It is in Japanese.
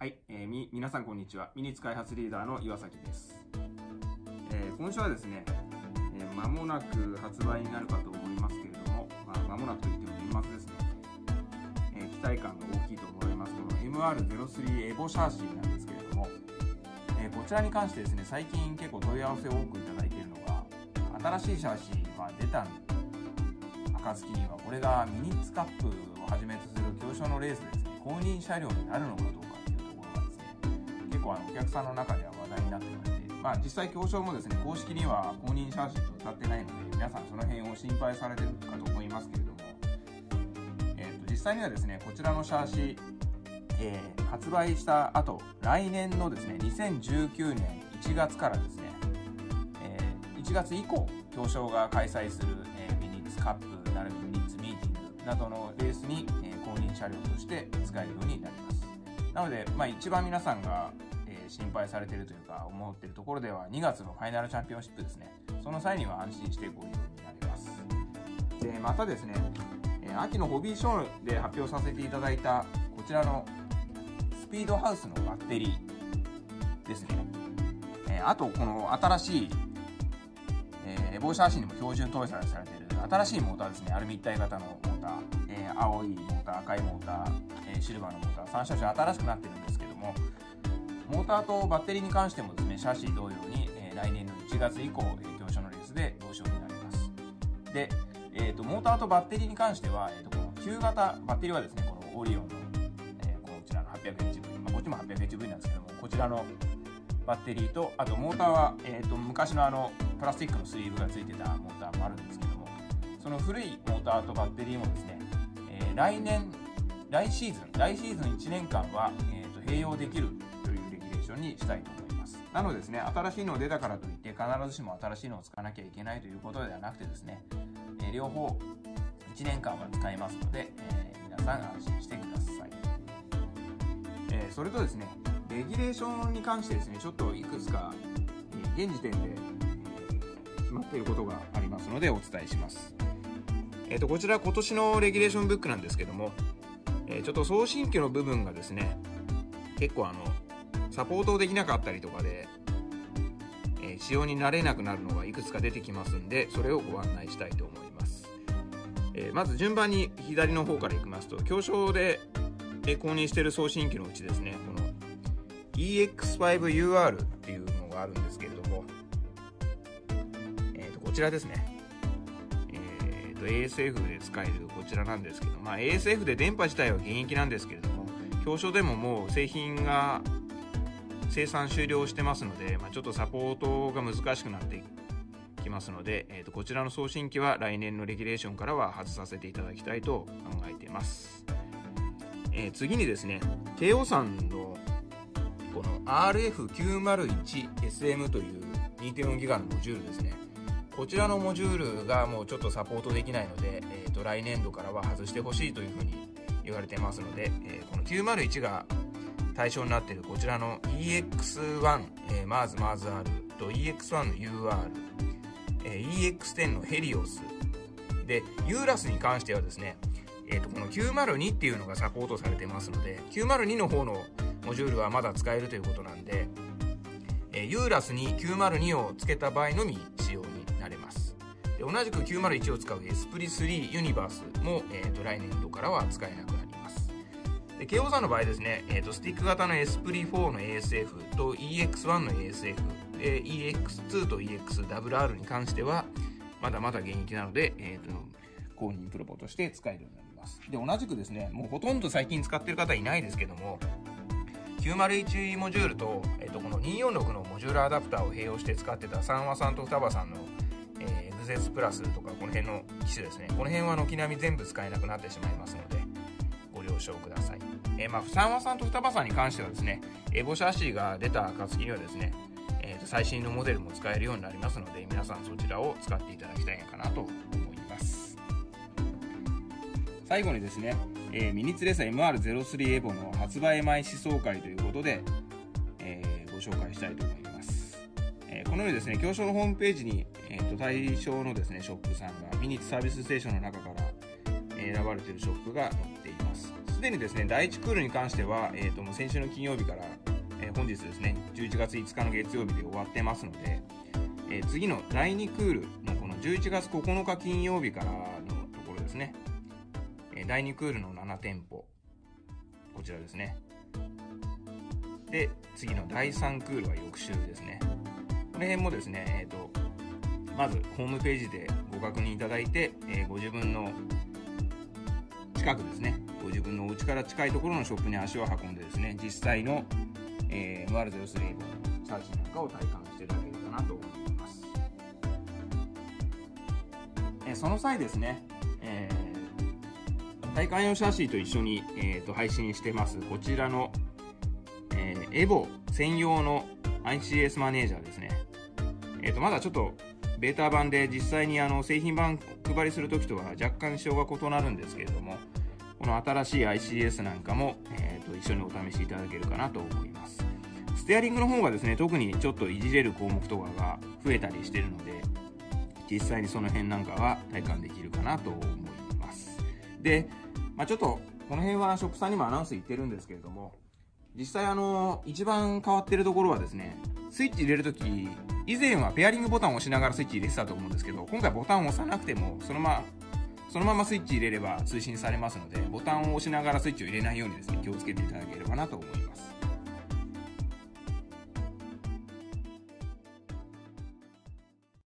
はい、皆さんこんにちは。ミニツ開発リーダーの岩崎です。今週はですね、間もなく発売になるかと思いますけれども、間もなくといっても年末ですね、期待感が大きいと思います。この MR03 エボシャーシーなんですけれども、こちらに関してですね、最近結構問い合わせを多くいただいているのが、新しいシャーシーが出た暁には、これがミニッツカップをはじめとする競争のレースでですね、公認車両になるのかどうかというところがですね、結構お客さんの中では話題になってまして、実際競争もですね、公式には公認シャーシーと歌ってないので、皆さんその辺を心配されているかと思いますけれども、実際にはですね、こちらのシャーシー、発売した後、来年のですね、2019年1月からですね、1月以降、競争が開催する、ミニッツカップなるミニッツミーティングなどのレースに、公認車両として使えるようになります。なので、一番皆さんが、心配されているというか思っているところでは2月のファイナルチャンピオンシップですね。その際には安心してご利用になれます。で、またですね、秋のホビーショーで発表させていただいたこちらのスピードハウスのバッテリーですね。あとこの新しいエボシャーシーにも標準搭載されている新しいモーターですね。アルミ一体型のモーター、青いモーター、赤いモーター、シルバーのモーター、3車種新しくなっているんですけども、モーターとバッテリーに関してもですね、シャーシー同様に、来年の1月以降、競争のレースで同賞になります。で、モーターとバッテリーに関しては、この旧型バッテリーはですね、このオリオンの、こちらの 800HV、こっちも 800HV なんですけども、こちらのバッテリーと、あとモーターは、昔のプラスチックのスリーブがついてたモーターもあるんですけども、その古いモーターとバッテリーもですね、来シーズン1年間は、併用できるというレギュレーションにしたいと思います。なのでですね、新しいの出たからといって必ずしも新しいのを使わなきゃいけないということではなくてですね、両方1年間は使えますので、皆さん安心してください。それとですね、レギュレーションに関してですね、ちょっといくつか、現時点で、決まっていることがありますのでお伝えします。こちら今年のレギュレーションブックなんですけども、ちょっと送信機の部分がですね、結構サポートできなかったりとかで、仕様になれなくなるのがいくつか出てきますんで、それをご案内したいと思います。まず順番に左の方からいきますと、競争で購入している送信機のうちですね、この EX5UR っていうのがあるんですけれども、こちらですね、ASF で使えるこちらなんですけど、ASF で電波自体は現役なんですけれども、競争でももう製品が生産終了してますので、ちょっとサポートが難しくなってきますので、こちらの送信機は来年のレギュレーションからは外させていただきたいと考えています。次にですね、低予算のこの RF901SM という 2.4GB のモジュールですね。こちらのモジュールがもうちょっとサポートできないので、来年度からは外してほしいというふうに言われてますので、この901が対象になっているこちらの EX1、MARS-R と EX1 の UR、EX10 のヘリオスで、ユーラスに関してはですね、この902っていうのがサポートされてますので、902の方のモジュールはまだ使えるということなんで、ユーラスに902をつけた場合のみ使用になれます。で、同じく901を使うエスプリ3ユニバースも、来年度からは使えなくなります。で、京王さんの場合ですね、スティック型のエスプリ4の ASF と EX1 の ASF で EX2 と EXRR に関してはまだまだ現役なので、公認プロポとして使えるようになります。で、同じくですね、もうほとんど最近使ってる方いないですけども、901モジュールと、この246のモジュールアダプターを併用して使ってた3羽さんと2羽さんの、エグゼスプラスとかこの辺の機種ですね、この辺は軒並み全部使えなくなってしまいますのでご了承ください。3羽さんと2羽さんに関してはですね、エボシャーシーが出た暁にはですね、最新のモデルも使えるようになりますので、皆さんそちらを使っていただきたいかなと思います。最後にですね、ミニッツレーサー MR03 エボの発売前試走会ということで、ご紹介したいと思います。このようにですね、競争のホームページに、対象のですね、ショップさんがミニッツサービスステーションの中から、選ばれているショップが載っています。すでにですね、第1クールに関しては、もう先週の金曜日から、本日ですね、11月5日の月曜日で終わってますので、次の第2クールのこの11月9日金曜日からのところですね、第2クールの7店舗、こちらですね。で、次の第3クールは翌週ですね。この辺もですね、まずホームページでご確認いただいて、ご自分の近くですね、ご自分のお家から近いところのショップに足を運んでですね、実際の、MR03 のチャージなんかを体感していただけるかなと思います。その際ですね、体感用シャーシーと一緒に、配信してますこちらの、エボ専用の ICS マネージャーですね。まだちょっとベータ版で実際に製品版配りするときとは若干仕様が異なるんですけれども、この新しい ICS なんかも、一緒にお試しいただけるかなと思います。ステアリングの方がですね、特にちょっといじれる項目とかが増えたりしているので、実際にその辺なんかは体感できるかなと思います。で、ちょっとこの辺はショップさんにもアナウンス言ってるんですけれども、実際一番変わってるところはですね、スイッチ入れるとき、以前はペアリングボタンを押しながらスイッチ入れてたと思うんですけど、今回ボタンを押さなくてもそのままスイッチ入れれば通信されますので、ボタンを押しながらスイッチを入れないようにですね、気をつけていただければなと思います。